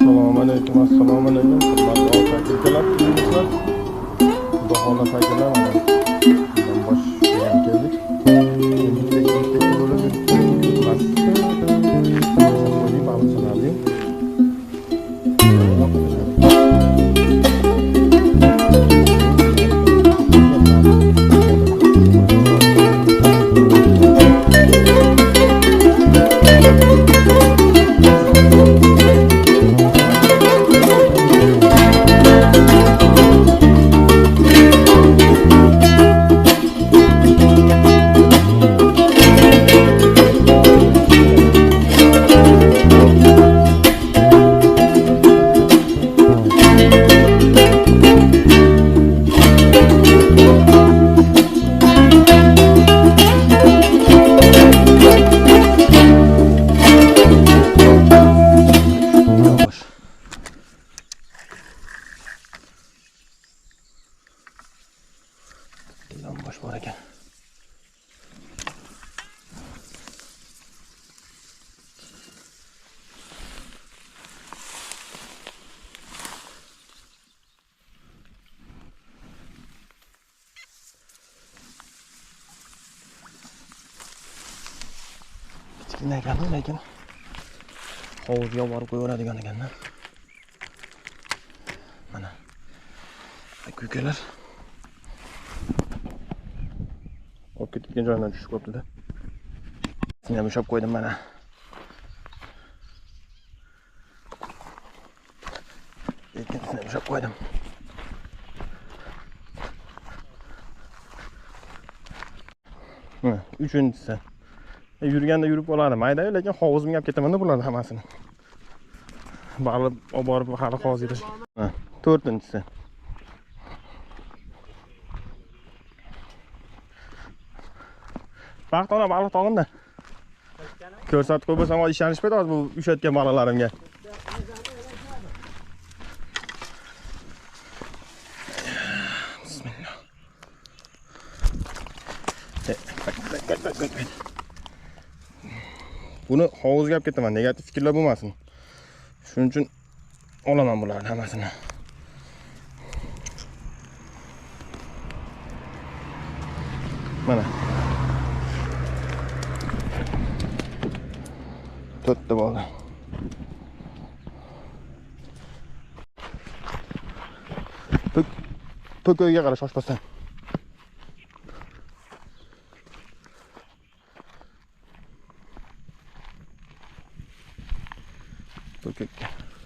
Assalomu alaykum, hurmatli aka-ukalar, sizlar. Xudo xolasa akalar, mana bundan bosh kelgan keldik. Bitta bo'lib yuribmiz. Qo'yib baliqchilarni. Boş var ekan. Kichkina ekan, lekin hovuzga borib qo'yaveradigan ekan-da. Mana aka-ukalar olib ketgan joydan tushib qolibdi-da. Seni ham ushlab qo'ydim mana. Ikkinchisini ham ushlab qo'ydim. Mana, uchinchisi. Yurganda yurib qolardim. Mayda, lekin hovuzimga olib ketaman-da bularni hammasini. Baliq olib borib hali hozir. Ha, to'rtinchisi. Vaqtona baliq tog'inda. Ko'rsatib qo'y bo'lsam, ishonishmaydi hozir bu ushlatgan baliqlarimga. Bismillah. Buni hovuzga olib ketaman, negativ fikrlar bo'lmasin. Shuning uchun olaman bularni hammasini. Mana. To'rtta bo'ldi. Po'koyga qara shoshpasan.